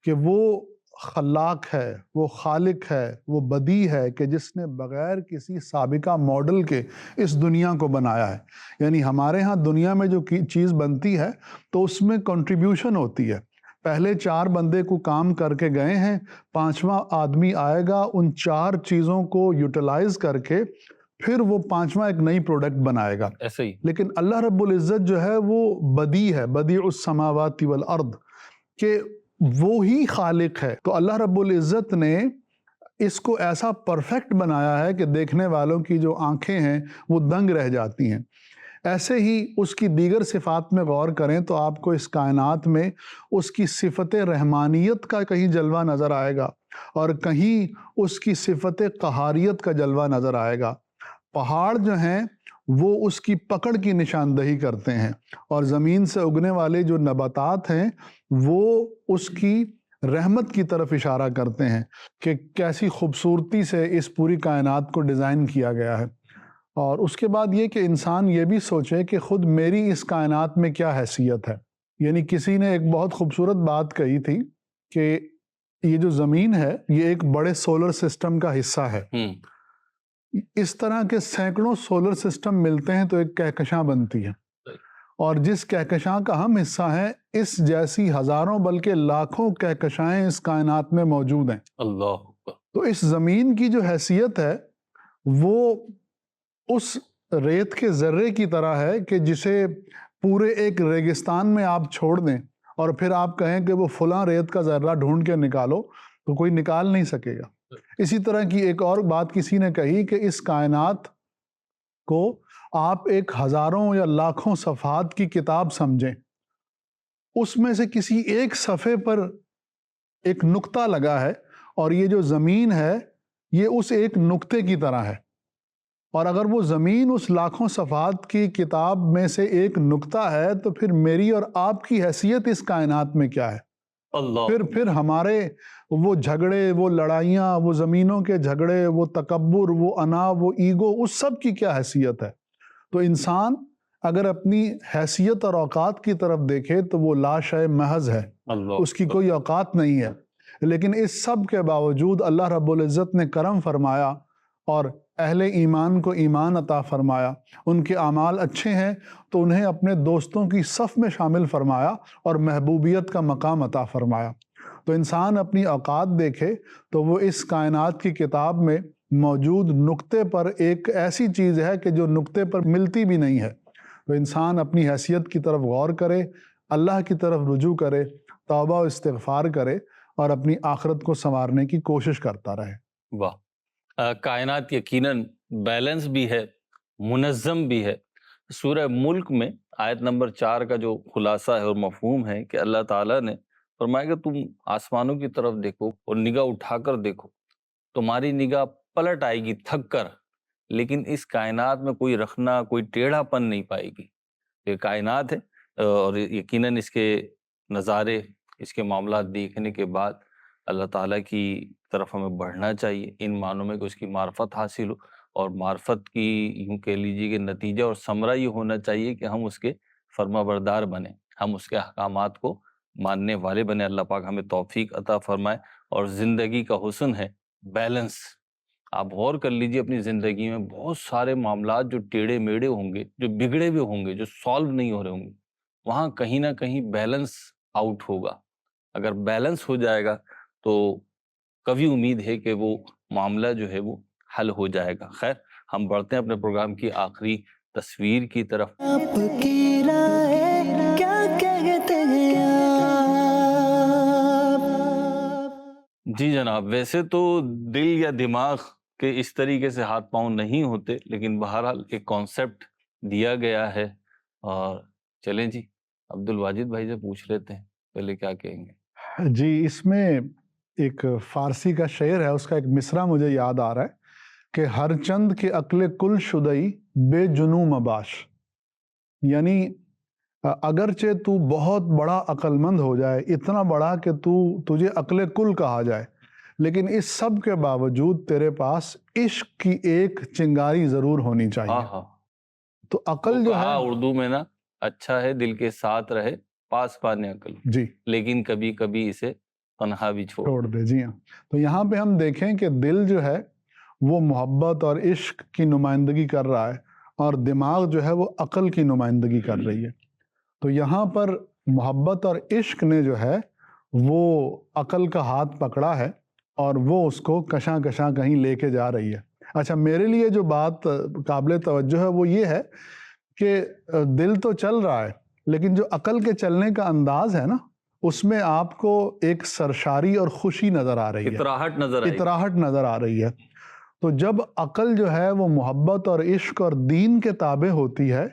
E: کہ وہ خلاق ہے، وہ خالق ہے، وہ بدیع ہے کہ جس نے بغیر کسی سابقہ ماڈل کے اس دنیا کو بنایا ہے۔ یعنی ہمارے ہاں دنیا میں جو چیز بنتی ہے تو اس میں کنٹریبیوشن ہوتی ہے، پہلے 4 بندے کو کام کر کے گئے ہیں، 5واں آدمی آئے گا ان 4 چیزوں کو یوٹیلائز کر کے پھر وہ 5واں ایک نئی پروڈکٹ بنائے گا۔
A: ایسے ہی
E: لیکن اللہ رب العزت جو ہے وہ بدیع ہے، بدیع السماوات والارض، کہ وہی خالق ہے۔ تو اللہ رب العزت نے اس کو ایسا پرفیکٹ بنایا ہے کہ دیکھنے والوں کی جو آنکھیں ہیں وہ دنگ رہ جاتی ہیں۔ ایسے ہی اس کی دیگر صفات میں غور کریں تو آپ کو اس کائنات میں اس کی صفت رحمانیت کا کہیں جلوہ نظر آئے گا، اور کہیں اس کی صفت قہاریت کا جلوہ نظر آئے گا۔ پہاڑ جو ہیں وہ اس کی پکڑ کی نشاندہی کرتے ہیں، اور زمین سے اگنے والے جو نباتات ہیں وہ اس کی رحمت کی طرف اشارہ کرتے ہیں کہ کیسی خوبصورتی سے اس پوری کائنات کو ڈیزائن کیا گیا ہے۔ اور اس کے بعد یہ کہ انسان یہ بھی سوچے کہ خود میری اس کائنات میں کیا حیثیت ہے۔ یعنی کسی نے ایک بہت خوبصورت بات کہی تھی کہ یہ جو زمین ہے یہ ایک بڑے سولر سسٹم کا حصہ ہے۔ اس طرح کے سینکڑوں سولر سسٹم ملتے ہیں تو ایک کہکشاں بنتی ہے، اور جس کہکشاں کا ہم حصہ ہیں اس جیسی ہزاروں بلکہ لاکھوں کہکشائیں اس کائنات میں موجود ہیں۔
A: اللہ اکبر۔
E: تو اس زمین کی جو حیثیت ہے وہ اس ریت کے ذرے کی طرح ہے کہ جسے پورے ایک ریگستان میں آپ چھوڑ دیں اور پھر آپ کہیں کہ وہ فلاں ریت کا ذرہ ڈھونڈ کے نکالو تو کوئی نکال نہیں سکے گا۔ اسی طرح کی ایک اور بات کسی نے کہی کہ اس کائنات کو آپ ایک ہزاروں یا لاکھوں صفحات کی کتاب سمجھیں، اس میں سے کسی ایک صفحے پر ایک نقطہ لگا ہے اور یہ جو زمین ہے یہ اس ایک نقطے کی طرح ہے، اور اگر وہ زمین اس لاکھوں صفحات کی کتاب میں سے ایک نقطہ ہے تو پھر میری اور آپ کی حیثیت اس کائنات میں کیا ہے؟
A: اللہ
E: پھر ہمارے وہ جھگڑے، وہ لڑائیاں، وہ زمینوں کے جھگڑے، وہ تکبر، وہ انا، وہ ایگو، اس سب کی کیا حیثیت ہے؟ تو انسان اگر اپنی حیثیت اور اوقات کی طرف دیکھے تو وہ لا شے محض ہے،
A: اللہ
E: اس کی کوئی اوقات نہیں ہے۔ لیکن اس سب کے باوجود اللہ رب العزت نے کرم فرمایا اور اہل ایمان کو ایمان عطا فرمایا، ان کے اعمال اچھے ہیں تو انہیں اپنے دوستوں کی صف میں شامل فرمایا اور محبوبیت کا مقام عطا فرمایا۔ تو انسان اپنی اوقات دیکھے تو وہ اس کائنات کی کتاب میں موجود نقطے پر ایک ایسی چیز ہے کہ جو نقطے پر ملتی بھی نہیں ہے۔ تو انسان اپنی حیثیت کی طرف غور کرے، اللہ کی طرف رجوع کرے، توبہ و استغفار کرے اور اپنی آخرت کو سنوارنے کی کوشش کرتا رہے۔
A: واہ، کائنات یقیناً بیلنس بھی ہے، منظم بھی ہے۔ سورہ ملک میں آیت نمبر 4 کا جو خلاصہ ہے اور مفہوم ہے کہ اللہ تعالیٰ نے فرمایا کہ تم آسمانوں کی طرف دیکھو اور نگاہ اٹھا کر دیکھو، تمہاری نگاہ پلٹ آئے گی تھک کر، لیکن اس کائنات میں کوئی رکھنا، کوئی ٹیڑھا پن نہیں پائے گی۔ یہ کائنات ہے اور یقیناً اس کے نظارے، اس کے معاملات دیکھنے کے بعد اللہ تعالیٰ کی طرف ہمیں بڑھنا چاہیے، ان معنوں میں کہ اس کی معرفت حاصل ہو، اور معرفت کی یوں کہہ لیجیے کہ نتیجہ اور ثمرہ یہ ہونا چاہیے کہ ہم اس کے فرما بردار بنیں، ہم اس کے احکامات کو ماننے والے بنیں۔ اللہ پاک ہمیں توفیق عطا فرمائے۔ اور زندگی کا حسن ہے بیلنس۔ آپ غور کر لیجیے اپنی زندگی میں بہت سارے معاملات جو ٹیڑھے میڑے ہوں گے، جو بگڑے ہوئے ہوں گے، جو سالو نہیں ہو رہے ہوں گے، وہاں کہیں نہ کہیں بیلنس آؤٹ ہوگا۔ اگر بیلنس ہو جائے گا تو کبھی امید ہے کہ وہ معاملہ جو ہے وہ حل ہو جائے گا۔ خیر، ہم بڑھتے ہیں اپنے پروگرام کی آخری تصویر کی طرف۔
F: آپ کی رائے کیا کہتے ہیں آپ؟
A: جی جناب، ویسے تو دل یا دماغ کے اس طریقے سے ہاتھ پاؤں نہیں ہوتے، لیکن بہرحال ایک کانسیپٹ دیا گیا ہے۔ اور چلیں جی، عبد الواجد بھائی سے پوچھ لیتے ہیں پہلے کیا کہیں گے۔
E: جی، اس میں ایک فارسی کا شعر ہے، اس کا ایک مصرع مجھے یاد آ رہا ہے کہ ہر چند کے عقل کل شدئی بے جنو مباش، یعنی اگرچہ تو بہت بڑا عقل مند ہو جائے، اتنا بڑا کہ تجھے عقل کل کہا جائے، لیکن اس سب کے باوجود تیرے پاس عشق کی ایک چنگاری ضرور ہونی چاہیے۔
A: ہاں،
E: تو عقل جو ہے
A: اردو میں نا، اچھا ہے دل کے ساتھ رہے پاس پانے عقل،
E: جی،
A: لیکن کبھی کبھی اسے تنہا بھی چھوڑ
E: دے۔ جی ہاں، تو یہاں پہ ہم دیکھیں کہ دل جو ہے وہ محبت اور عشق کی نمائندگی کر رہا ہے، اور دماغ جو ہے وہ عقل کی نمائندگی کر رہی ہے۔ تو یہاں پر محبت اور عشق نے جو ہے وہ عقل کا ہاتھ پکڑا ہے اور وہ اس کو کشاں کشاں کہیں لے کے جا رہی ہے۔ اچھا، میرے لیے جو بات قابل توجہ ہے وہ یہ ہے کہ دل تو چل رہا ہے، لیکن جو عقل کے چلنے کا انداز ہے نا، اس میں آپ کو ایک سرشاری اور خوشی نظر آ رہی ہے، اطراحٹ نظر آ رہی ہے۔ تو جب عقل جو ہے وہ محبت اور عشق اور دین کے تابع ہوتی ہے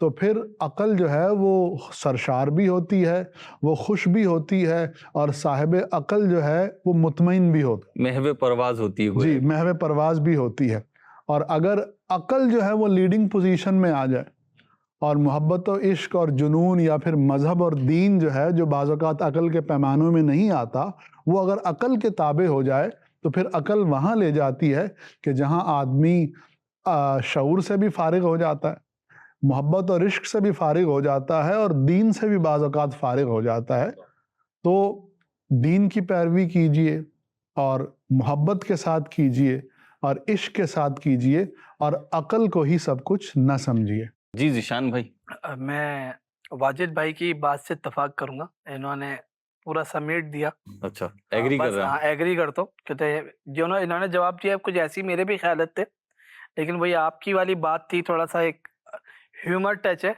E: تو پھر عقل جو ہے وہ سرشار بھی ہوتی ہے، وہ خوش بھی ہوتی ہے، اور صاحب عقل جو ہے وہ مطمئن بھی ہوتا ہے،
A: محو پرواز ہوتی ہے۔
E: جی، محو پرواز بھی ہوتی ہے۔ اور اگر عقل جو ہے وہ لیڈنگ پوزیشن میں آ جائے اور محبت و عشق اور جنون یا پھر مذہب اور دین جو ہے، جو بعض اوقات عقل کے پیمانوں میں نہیں آتا، وہ اگر عقل کے تابع ہو جائے تو پھر عقل وہاں لے جاتی ہے کہ جہاں آدمی شعور سے بھی فارغ ہو جاتا ہے، محبت اور عشق سے بھی فارغ ہو جاتا ہے، اور دین سے بھی بعض اوقات فارغ ہو جاتا ہے۔ تو دین کی پیروی کیجئے اور محبت کے ساتھ کیجئے اور عشق کے ساتھ کیجئے، اور عقل کو ہی سب کچھ نہ سمجھیے۔
A: جی ذیشان بھائی.
D: میں واجد بھائی کی بات سے اتفاق کروں گا. انہوں نے پورا سمیٹ دیا.
A: اچھا ایگری کر رہا
D: ہاں ایگری کرتا ہوں کہتے جو انہوں نے جواب دیا کچھ ایسی میرے بھی خیالات تھے، لیکن وہی آپ کی والی بات تھی، تھوڑا سا ایک ہیومر ٹچ ہے.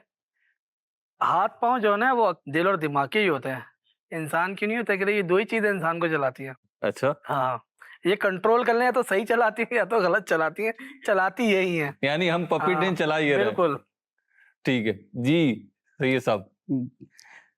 D: ہاتھ پاؤں جو ہے نا وہ دل اور دماغ کے ہی ہوتے ہیں، انسان کی نہیں ہوتا کہ یہ دو ہی چیزیں انسان کو چلاتی ہیں.
A: اچھا
D: ہاں یہ کنٹرول کر لیں یا تو صحیح چلاتی ہیں یا تو غلط چلاتی ہیں، چلاتی یہی ہیں.
A: یعنی ہم پپی
D: ہاں،
A: ٹرین چلا ہی رہے ہیں.
D: بالکل.
A: ٹھیک ہے جی سید صاحب.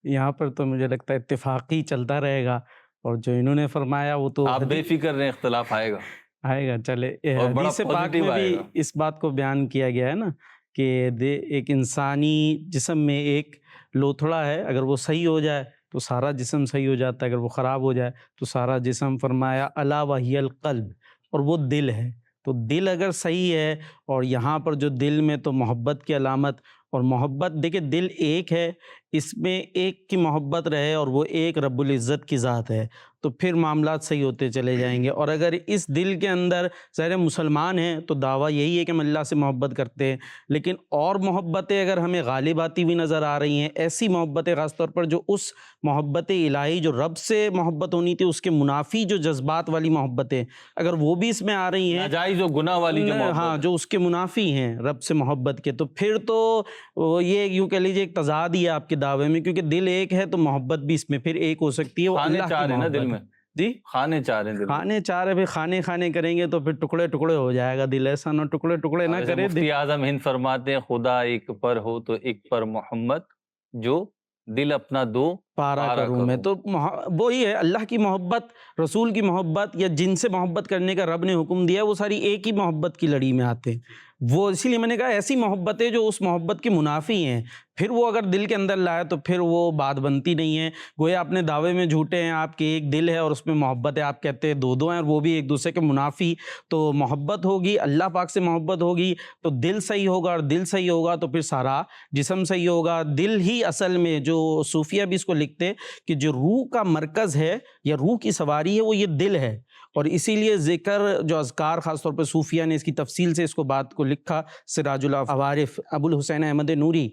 C: یہاں پر تو مجھے لگتا ہے اتفاقی چلتا رہے گا، اور جو انہوں نے فرمایا وہ تو
A: آپ بے فکر رہیں، اختلاف آئے گا.
C: آئے گا. چلے
A: اور بڑا
C: حدیث پاک
A: positive
C: میں
A: آئے
C: بھی
A: گا.
C: اس بات کو بیان کیا گیا ہے نا کہ ایک انسانی جسم میں ایک لوتھڑا ہے، اگر وہ صحیح ہو جائے تو سارا جسم صحیح ہو جاتا ہے، اگر وہ خراب ہو جائے تو سارا جسم. فرمایا الا وہی القلب، اور وہ دل ہے. تو دل اگر صحیح ہے، اور یہاں پر جو دل میں تو محبت کی علامت، اور محبت دیکھیں دل ایک ہے، اس میں ایک کی محبت رہے اور وہ ایک رب العزت کی ذات ہے، تو پھر معاملات صحیح ہوتے چلے جائیں گے. اور اگر اس دل کے اندر ظاہر مسلمان ہیں تو دعویٰ یہی ہے کہ ہم اللہ سے محبت کرتے ہیں، لیکن اور محبتیں اگر ہمیں غالب آتی ہوئی نظر آ رہی ہیں، ایسی محبتیں خاص طور پر جو اس محبت الہی جو رب سے محبت ہونی تھی اس کے منافی جو جذبات والی محبتیں اگر وہ بھی اس میں آ رہی ہیں،
A: ناجائز و گناہ والی جو محبت
C: ہاں
A: ہے.
C: جو اس کے منافی ہیں رب سے محبت کے، تو پھر تو وہ یہ یوں کہہ لیجیے ایک تضاد ہی ہے آپ کے دعوے میں، کیونکہ دل ایک ہے تو محبت بھی اس میں پھر ایک ہو سکتی ہے. وہ
A: کھانے
C: اللہ
A: چاہ
C: کی
A: رہے ہیں نا دل
C: محبت
A: میں.
C: ہے. جی
A: کھانے چاہ رہے ہیں دل میں.
C: کھانے چاہ رہے، کھانے کھانے کریں گے تو پھر ٹکڑے ٹکڑے ہو جائے گا دل. ایسا نہ ٹکڑے ٹکڑے نہ
A: ویسے
C: کرے.
A: مفتی اعظم ہند فرماتے ہیں خدا ایک پر ہو تو ایک پر محمد، جو دل اپنا دو
C: پارا کروں میں. تو وہی ہے اللہ کی محبت، رسول کی محبت، یا جن سے محبت کرنے کا رب نے حکم دیا وہ ساری ایک ہی محبت کی لڑی میں آتے ہیں. وہ اسی لیے میں نے کہا ایسی محبتیں جو اس محبت کی منافی ہیں، پھر وہ اگر دل کے اندر لائے تو پھر وہ بات بنتی نہیں ہے. گویا اپنے دعوے میں جھوٹے ہیں، آپ کے ایک دل ہے اور اس میں محبت ہے، آپ کہتے ہیں دو دو ہیں اور وہ بھی ایک دوسرے کے منافی. تو محبت ہوگی، اللہ پاک سے محبت ہوگی تو دل صحیح ہوگا، اور دل صحیح ہوگا تو پھر سارا جسم صحیح ہوگا. دل ہی اصل میں جو صوفیہ بھی اس کو لکھتے کہ جو روح کا مرکز ہے یا روح کی سواری ہے وہ یہ دل ہے. اور اسی لیے ذکر جو اذکار خاص طور پہ صوفیہ نے اس کی تفصیل سے اس کو بات کو لکھا. سراج العوارف ابو الحسین احمد نوری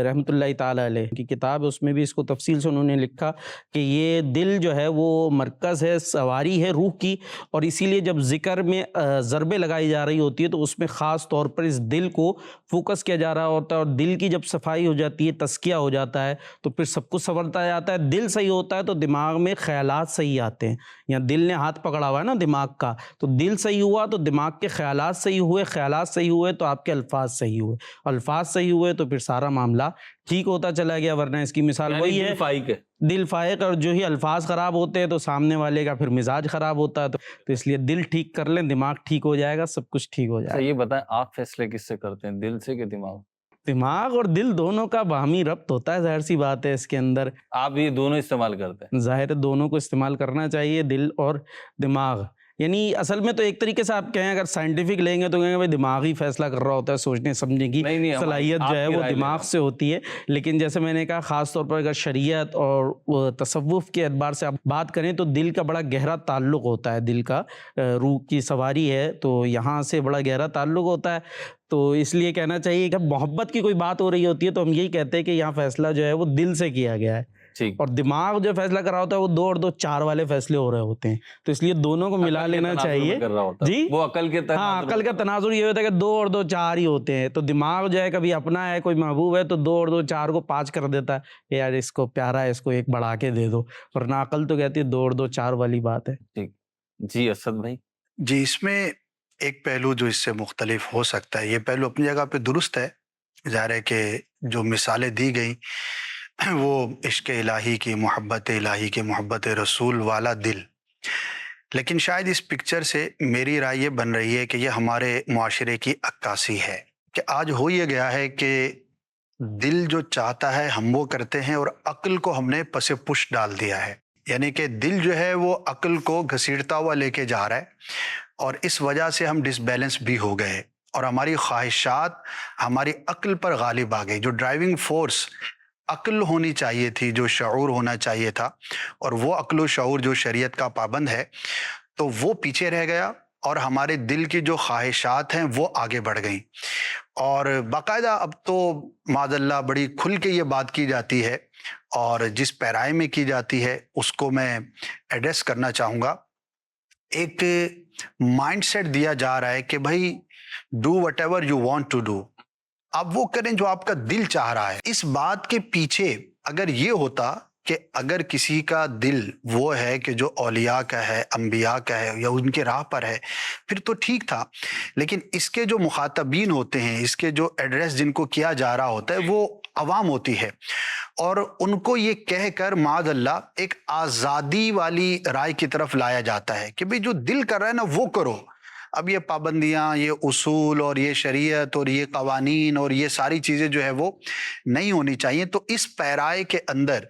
C: رحمۃ اللہ تعالیٰ علیہ کی کتاب ہے، اس میں بھی اس کو تفصیل سے انہوں نے لکھا کہ یہ دل جو ہے وہ مرکز ہے، سواری ہے روح کی. اور اسی لیے جب ذکر میں ضربیں لگائی جا رہی ہوتی ہے تو اس میں خاص طور پر اس دل کو فوکس کیا جا رہا ہوتا ہے. اور دل کی جب صفائی ہو جاتی ہے، تزکیہ ہو جاتا ہے، تو پھر سب کچھ سنورتا جاتا ہے. دل صحیح ہوتا ہے تو دماغ میں خیالات صحیح آتے ہیں. یا دل نے ہاتھ پکڑا ہوا ہے نا دماغ کا، تو دل صحیح ہوا تو دماغ کے خیالات صحیح ہوئے، خیالات صحیح ہوئے تو آپ کے الفاظ صحیح ہوئے، الفاظ صحیح ہوئے تو پھر سارا معاملہ ٹھیک ہوتا چلا گیا. ورنہ اس کی مثال وہی ہے،
A: دل فائق ہے.
C: دل فائق، اور جو ہی الفاظ خراب ہوتے ہیں تو سامنے والے کا پھر مزاج خراب ہوتا ہے. تو اس لیے دل ٹھیک کر لیں، دماغ ٹھیک ہو جائے گا، سب کچھ ٹھیک ہو جائے گا.
A: یہ بتائیں آپ فیصلے کس سے کرتے ہیں، دل سے کہ دماغ؟
C: دماغ اور دل دونوں کا باہمی ربط ہوتا ہے، ظاہر سی بات ہے اس کے اندر.
A: آپ یہ دونوں استعمال کرتے ہیں؟
C: ظاہر ہے دونوں کو استعمال کرنا چاہیے، دل اور دماغ. یعنی اصل میں تو ایک طریقے سے آپ کہیں اگر سائنٹیفک لیں گے تو کہیں گے بھائی دماغ ہی فیصلہ کر رہا ہوتا ہے، سوچنے سمجھنے کی صلاحیت جو ہے وہ دماغ سے ہوتی ہے. لیکن جیسے میں نے کہا خاص طور پر اگر شریعت اور تصوف کے اعتبار سے آپ بات کریں تو دل کا بڑا گہرا تعلق ہوتا ہے. دل کا روح کی سواری ہے تو یہاں سے بڑا گہرا تعلق ہوتا ہے. تو اس لیے کہنا چاہیے کہ محبت کی کوئی بات ہو رہی ہوتی ہے تو ہم یہی کہتے ہیں کہ یہاں فیصلہ جو ہے وہ دل سے کیا گیا ہے. اور دماغ جو فیصلہ کر رہا ہوتا ہے وہ 2 اور 2 4 والے فیصلے ہو رہے ہوتے ہیں. تو اس لیے دونوں کو ملا لینا چاہیے.
A: جی وہ عقل کے تناظر،
C: ہاں عقل کا تناظر یہ ہوتا ہے کہ 2 اور 2 4 ہی ہوتے ہیں. تو دماغ جو ہے کبھی اپنا ہے، کوئی محبوب ہے تو 2 اور 2 4 کو 5 کر دیتا ہے کہ یار اس کو پیارا ہے، اس کو 1 بڑھا کے دے دو. ورنہ عقل تو کہتی ہے 2 اور 2 4 والی بات ہے.
A: جی اسد بھائی.
B: جی اس میں ایک پہلو جو اس سے مختلف ہو سکتا ہے، یہ پہلو اپنی جگہ پہ درست ہے. ظاہر ہے کہ جو مثالیں دی گئیں وہ عشق الہی کی، محبت الہی کی، محبت رسول والا دل. لیکن شاید اس پکچر سے میری رائے یہ بن رہی ہے کہ یہ ہمارے معاشرے کی عکاسی ہے کہ آج ہو یہ گیا ہے کہ دل جو چاہتا ہے ہم وہ کرتے ہیں اور عقل کو ہم نے پس پش ڈال دیا ہے. یعنی کہ دل جو ہے وہ عقل کو گھسیٹتا ہوا لے کے جا رہا ہے اور اس وجہ سے ہم ڈس بیلنس بھی ہو گئے اور ہماری خواہشات ہماری عقل پر غالب آ گئی. جو ڈرائیونگ فورس عقل ہونی چاہیے تھی، جو شعور ہونا چاہیے تھا، اور وہ عقل و شعور جو شریعت کا پابند ہے، تو وہ پیچھے رہ گیا اور ہمارے دل کی جو خواہشات ہیں وہ آگے بڑھ گئیں، اور باقاعدہ اب تو معاذ اللہ بڑی کھل کے یہ بات کی جاتی ہے، اور جس پیرائے میں کی جاتی ہے اس کو میں ایڈریس کرنا چاہوں گا۔ ایک مائنڈ سیٹ دیا جا رہا ہے کہ بھائی do whatever you want to do, آپ وہ کریں جو آپ کا دل چاہ رہا ہے۔ اس بات کے پیچھے اگر یہ ہوتا کہ اگر کسی کا دل وہ ہے کہ جو اولیاء کا ہے، انبیاء کا ہے، یا ان کے راہ پر ہے، پھر تو ٹھیک تھا، لیکن اس کے جو مخاطبین ہوتے ہیں، اس کے جو ایڈریس جن کو کیا جا رہا ہوتا ہے وہ عوام ہوتی ہے، اور ان کو یہ کہہ کر معاذ اللہ ایک آزادی والی رائے کی طرف لایا جاتا ہے کہ بھئی جو دل کر رہا ہے نا وہ کرو۔ اب یہ پابندیاں، یہ اصول اور یہ شریعت اور یہ قوانین اور یہ ساری چیزیں جو ہے وہ نہیں ہونی چاہیے۔ تو اس پیرائے کے اندر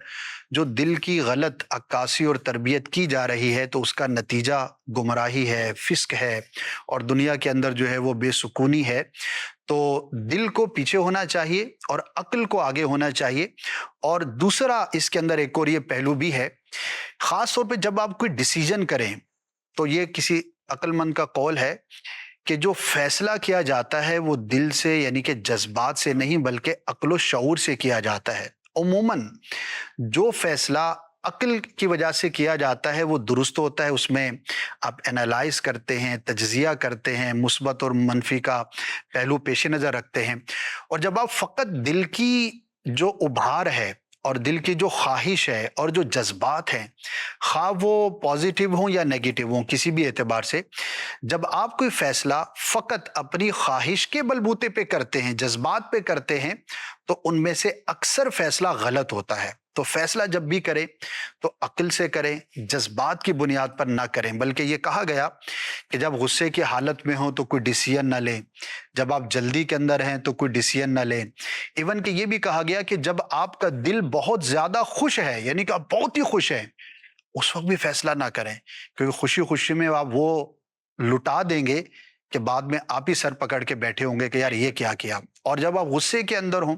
B: جو دل کی غلط عکاسی اور تربیت کی جا رہی ہے تو اس کا نتیجہ گمراہی ہے، فسق ہے، اور دنیا کے اندر جو ہے وہ بے سکونی ہے۔ تو دل کو پیچھے ہونا چاہیے اور عقل کو آگے ہونا چاہیے۔ اور دوسرا اس کے اندر ایک اور یہ پہلو بھی ہے، خاص طور پہ جب آپ کوئی ڈیسیجن کریں تو یہ کسی عقل مند کا قول ہے کہ جو فیصلہ کیا جاتا ہے وہ دل سے یعنی کہ جذبات سے نہیں بلکہ عقل و شعور سے کیا جاتا ہے۔ عموماً جو فیصلہ عقل کی وجہ سے کیا جاتا ہے وہ درست ہوتا ہے، اس میں آپ انالائز کرتے ہیں، تجزیہ کرتے ہیں، مثبت اور منفی کا پہلو پیش نظر رکھتے ہیں، اور جب آپ فقط دل کی جو ابھار ہے اور دل کی جو خواہش ہے اور جو جذبات ہیں، خواہ وہ پازیٹیو ہوں یا نیگیٹو ہوں کسی بھی اعتبار سے، جب آپ کوئی فیصلہ فقط اپنی خواہش کے بلبوتے پہ کرتے ہیں، جذبات پہ کرتے ہیں، تو ان میں سے اکثر فیصلہ غلط ہوتا ہے۔ تو فیصلہ جب بھی کریں تو عقل سے کریں، جذبات کی بنیاد پر نہ کریں، بلکہ یہ کہا گیا کہ جب غصے کی حالت میں ہوں تو کوئی ڈیسیژن نہ لیں، جب آپ جلدی کے اندر ہیں تو کوئی ڈیسیژن نہ لیں۔ ایون کہ یہ بھی کہا گیا کہ جب آپ کا دل بہت زیادہ خوش ہے، یعنی کہ آپ بہت ہی خوش ہیں، اس وقت بھی فیصلہ نہ کریں، کیونکہ خوشی خوشی میں آپ وہ لٹا دیں گے کہ بعد میں آپ ہی سر پکڑ کے بیٹھے ہوں گے کہ یار یہ کیا کیا۔ اور جب آپ غصے کے اندر ہوں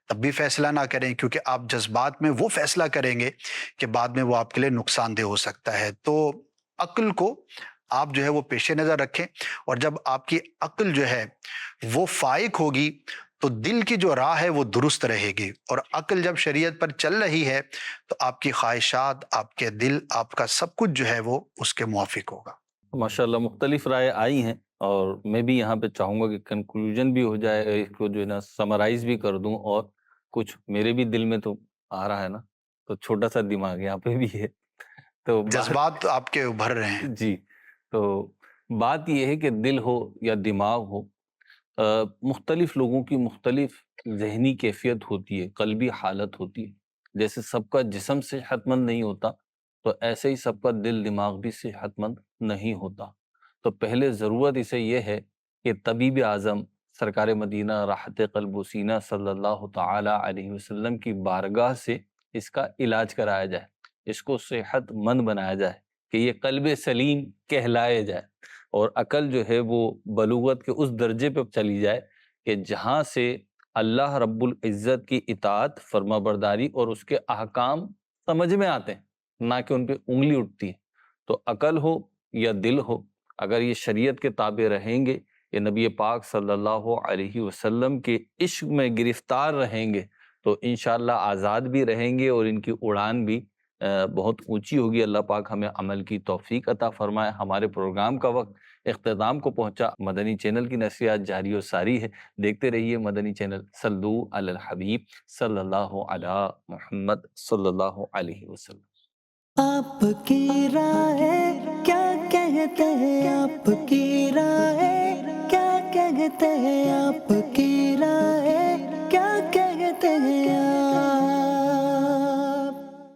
B: تب بھی فیصلہ نہ کریں، کیونکہ آپ جذبات میں وہ فیصلہ کریں گے کہ بعد میں وہ آپ کے لیے نقصان دہ ہو سکتا ہے۔ تو عقل کو آپ جو ہے وہ پیش نظر رکھیں، اور جب آپ کی عقل جو ہے وہ فائق ہوگی تو دل کی جو راہ ہے وہ درست رہے گی، اور عقل جب شریعت پر چل رہی ہے تو آپ کی خواہشات، آپ کے دل، آپ کا سب کچھ جو ہے وہ اس کے موافق ہوگا۔
A: ماشاءاللہ مختلف رائے آئی ہیں، اور میں بھی یہاں پہ چاہوں گا کہ کنکلوژن بھی ہو جائے، اس کو جو ہے نا سمرائز بھی کر دوں، اور کچھ میرے بھی دل میں تو آ رہا ہے نا، تو چھوٹا سا دماغ یہاں پہ بھی ہے، تو
B: جذبات آپ کے ابھر رہے ہیں۔
A: جی، تو بات یہ ہے کہ دل ہو یا دماغ ہو، مختلف لوگوں کی مختلف ذہنی کیفیت ہوتی ہے، قلبی حالت ہوتی ہے۔ جیسے سب کا جسم صحت مند نہیں ہوتا، تو ایسے ہی سب کا دل دماغ بھی صحت مند نہیں ہوتا۔ تو پہلے ضرورت اسے یہ ہے کہ طبیب اعظم سرکار مدینہ راحت قلب و سینہ صلی اللہ تعالی علیہ وسلم کی بارگاہ سے اس کا علاج کرایا جائے، اس کو صحت مند بنایا جائے کہ یہ قلب سلیم کہلائے جائے، اور عقل جو ہے وہ بلوغت کے اس درجے پہ چلی جائے کہ جہاں سے اللہ رب العزت کی اطاعت، فرما برداری اور اس کے احکام سمجھ میں آتے ہیں، نہ کہ ان پہ انگلی اٹھتی ہے۔ تو عقل ہو یا دل ہو، اگر یہ شریعت کے تابع رہیں گے، یہ نبی پاک صلی اللہ علیہ وسلم کے عشق میں گرفتار رہیں گے، تو انشاءاللہ آزاد بھی رہیں گے، اور ان کی اڑان بھی بہت اونچی ہوگی۔ اللہ پاک ہمیں عمل کی توفیق عطا فرمائے۔ ہمارے پروگرام کا وقت اختتام کو پہنچا۔ مدنی چینل کی نشریات جاری و ساری ہے، دیکھتے رہیے مدنی چینل۔ صلو علی الحبیب صلی اللہ علی محمد صلی اللہ علیہ وسلم۔
F: آپ کی رائے کیا کہتے ہیں، آپ کی رائے کیا کہتے ہیں، آپ کی رائے